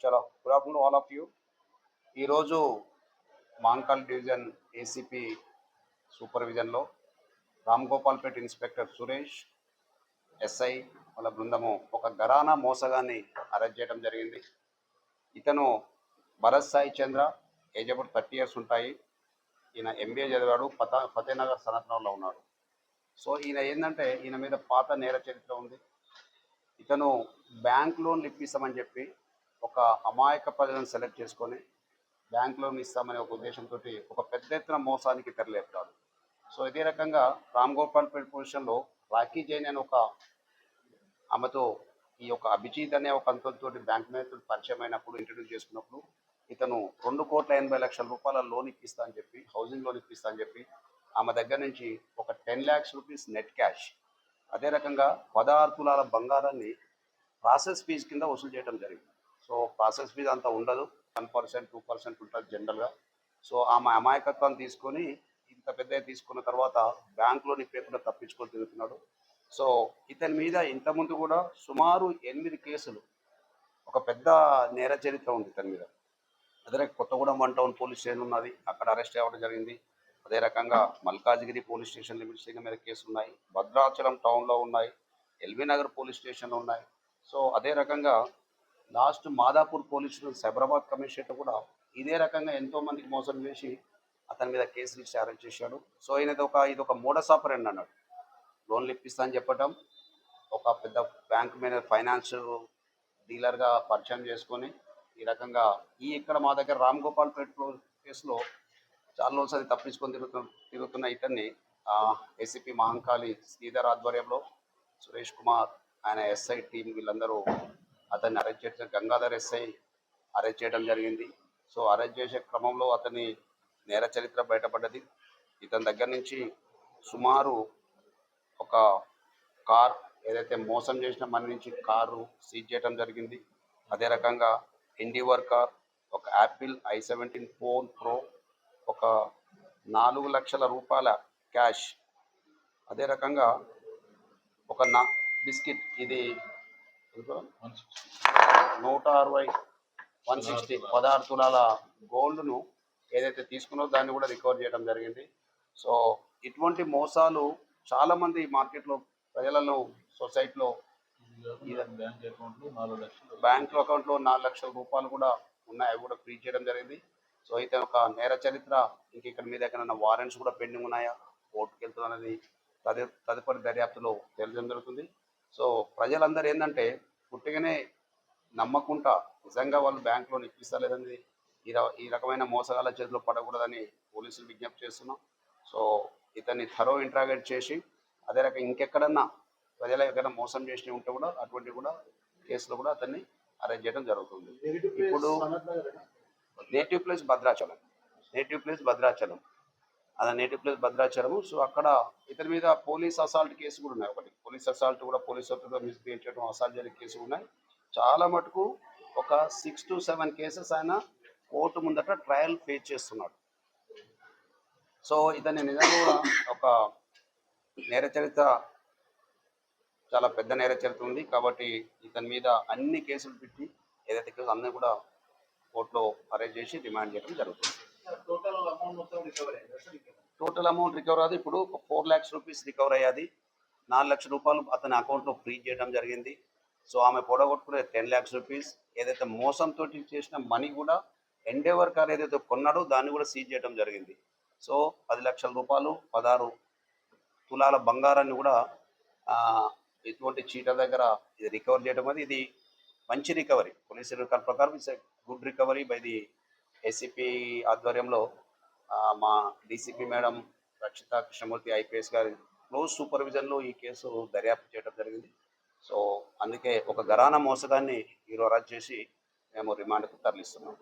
చలో good afternoon all of you. ఈరోజు Mankal division ACP సూపర్విజన్లో రామ్ గోపాల్పేట్ ఇన్స్పెక్టర్ సురేష్ ఎస్ఐ వాళ్ళ బృందము ఒక ఘరానా మోసగాన్ని అరెస్ట్ చేయడం జరిగింది. ఇతను Bharat Sai Chandra, age about 30 years ఉంటాయి. ఈయన ఎంబీఏ చదివాడు, ఫతేనగర్ సనత్నగర్లో ఉన్నాడు. సో ఈయన ఏంటంటే ఈయన మీద పాత నేర చరిత్ర ఉంది. ఇతను బ్యాంక్ లోన్లు ఇప్పిస్తామని చెప్పి ఒక అమాయక ప్రజలను సెలెక్ట్ చేసుకొని బ్యాంక్ లోన్ ఇస్తామనే ఒక ఉద్దేశంతో ఒక పెద్ద ఎత్తున మోసానికి తెరలేపుతాడు. సో ఇదే రకంగా రామ్ గోపాల్పేట్ పొజిషన్లో రాఖీ జైన్ అనే ఒక ఆమెతో ఈ యొక్క అభిజిత్ అనే ఒక అంతంతో బ్యాంక్ మేనేజర్ పరిచయం అయినప్పుడు ఇంట్రడ్యూస్ చేసుకున్నప్పుడు ఇతను 2,80,00,000 రూపాయల లోన్ ఇప్పిస్తా అని చెప్పి, హౌసింగ్ లోన్ ఇప్పిస్తా అని చెప్పి ఆమె దగ్గర నుంచి ఒక 10 lakhs రూపీస్ నెట్ క్యాష్, అదే రకంగా 16 తులాల బంగారాన్ని ప్రాసెస్ ఫీజు కింద వసూలు చేయడం జరిగింది. సో ప్రాసెస్ ఫీజు అంత ఉండదు, 1%, 2% ఉంటుంది జనరల్గా. సో ఆమె అమాయకత్వాన్ని తీసుకొని ఇంత పెద్ద తీసుకున్న తర్వాత బ్యాంకులో నిప్పేకుండా తప్పించుకొని తిరుగుతున్నాడు. సో ఇతని మీద ఇంతకుముందు కూడా సుమారు 8 కేసులు, ఒక పెద్ద నేర చరిత్ర ఉంది ఇతని మీద. అదే కొత్తగూడెం 1 టౌన్ పోలీస్ స్టేషన్ ఉన్నది, అక్కడ అరెస్ట్ అవ్వడం జరిగింది. అదే రకంగా మల్కాజ్గిరి పోలీస్ స్టేషన్ లిమిట్స్ మీద కేసులు ఉన్నాయి, భద్రాచలం టౌన్లో ఉన్నాయి, ఎల్బీ నగర్ పోలీస్ స్టేషన్లో ఉన్నాయి. సో అదే రకంగా last Madhapur police Cyberabad commissioner కూడా ఇదే రకంగా ఎంతోమందికి మోసం చేసి అతని మీద కేసులు ఇచ్చి అరెస్ట్ చేశాడు. సో ఇది ఒక మోడస్ ఆపరెండి అన్నాడు. లోన్లు ఇప్పిస్తా అని చెప్పటం, ఒక పెద్ద బ్యాంక్ మేనేజర్ ఫైనాన్స్ డీలర్గా పరిచయం చేసుకొని ఈ రకంగా ఇక్కడ మా దగ్గర రామ్ గోపాల్పేట్ కేసులో చాలా రోజులు తప్పించుకొని తిరుగుతున్న ఇతన్ని ఏసీపీ మహంకాళి శ్రీధర్ ఆధ్వర్యంలో సురేష్ కుమార్, ఆయన ఎస్ఐ టీం వీళ్ళందరూ అతన్ని అరెస్ట్ చేసిన గంగాధర్ ఎస్ఐ అరెస్ట్ చేయడం జరిగింది. సో అరెస్ట్ చేసే క్రమంలో అతని నేర చరిత్ర బయటపడ్డది. ఇతని దగ్గర నుంచి సుమారు ఒక కార్, ఏదైతే మోసం చేసిన మన నుంచి కారు సీజ్ చేయడం జరిగింది. అదే రకంగా ఎండివర్ కార్, ఒక యాపిల్ i17 ఫోన్ ప్రో, ఒక 4 లక్షల రూపాయల క్యాష్, అదే రకంగా ఒక బిస్కెట్, ఇది 16 తులాల గోల్డ్ను ఏదైతే తీసుకున్నో దాన్ని కూడా రికవర్ చేయడం జరిగింది. సో ఇటువంటి మోసాలు చాలామంది మార్కెట్లో ప్రజలలో సొసైటీలో బ్యాంక్ అకౌంట్లో 4 లక్షల రూపాయలు కూడా ఉన్నాయి, అవి కూడా ఫ్రీ చేయడం జరిగింది. సో ఇతను ఒక నేర చరిత్ర, ఇక్కడ మీద ఎక్కడైనా వారెంట్స్ కూడా పెండింగ్ ఉన్నాయా, కోర్టుకు వెళ్తున్నది తదుపరి దర్యాప్తులో తెలియడం జరుగుతుంది. సో ప్రజలందరూ ఏంటంటే పుట్టిగానే నమ్మకుండా నిజంగా వాళ్ళు బ్యాంకులో ఇప్పిస్తలేదని ఈ రకమైన మోసగాళ్ళ చేతిలో పడకూడదని పోలీసులు విజ్ఞప్తి చేస్తున్నాం. సో ఇతన్ని థరో ఇంట్రాగేట్ చేసి అదే రకంగా ఇంకెక్కడన్నా ప్రజల ఎక్కడైనా మోసం చేసి ఉంటే కూడా అటువంటి కూడా కేసులో కూడా అతన్ని అరెస్ట్ చేయడం జరుగుతుంది. ఇప్పుడు నేటివ్ ప్లేస్ భద్రాచలం, అది నేటివ్ ప్లేస్ భద్రాచలము. సో అక్కడ ఇతని మీద పోలీస్ అసాల్ట్ కేసు కూడా ఉన్నాయి, ఒకటి పోలీస్ అసాల్ట్ కూడా పోలీస్ మిస్బిహేవ్ చేయడం, అసాల్ట్ జరిగే కేసు ఉన్నాయి. చాలా మటుకు ఒక 6 to 7 కేసెస్ ఆయన కోర్టు ముందట ట్రయల్ ఫేస్ చేస్తున్నాడు. సో ఇతని నిజంగా కూడా ఒక నేర చరిత్ర, చాలా పెద్ద నేర చరిత్ర ఉంది. కాబట్టి ఇతని మీద అన్ని కేసులు పెట్టి ఏదైతే కేసు అన్నీ కూడా కోర్టులో అరెస్ట్ చేసి రిమాండ్ చేయడం జరుగుతుంది. టోటల్ అమౌంట్ రికవర్ అయ్యేది ఇప్పుడు 4 lakhs రూపీస్ రికవర్ అయ్యేది. 4 లక్షల రూపాయలు అతని అకౌంట్లో ఫ్రీ చేయడం జరిగింది. సో ఆమె పొడగొట్టుకునే 10 lakhs రూపీస్, ఏదైతే మోసంతో చేసిన మనీ కూడా ఎండేవర్ కార్ ఏదైతే కొన్నాడో దాన్ని కూడా సీజ్ చేయడం జరిగింది. సో 10 లక్షల రూపాయలు, 16 తులాల బంగారాన్ని కూడా ఇటువంటి చీటర్ దగ్గర ఇది రికవర్ చేయడం అనేది ఇది మంచి రికవరీ. పోలీస్ రికార్డ్ ప్రకారం it's a good recovery by the ACP ఆధ్వర్యంలో. మా డీసీపీ మేడం రక్షిత కృష్ణమూర్తి ఐపీఎస్ గారి క్లోజ్ సూపర్విజన్లో ఈ కేసు దర్యాప్తు చేయడం జరిగింది. సో అందుకే ఒక ఘరానా మోసగాన్ని ఈరోజు అరెస్ట్ చేసి మేము రిమాండ్కు తరలిస్తున్నాం.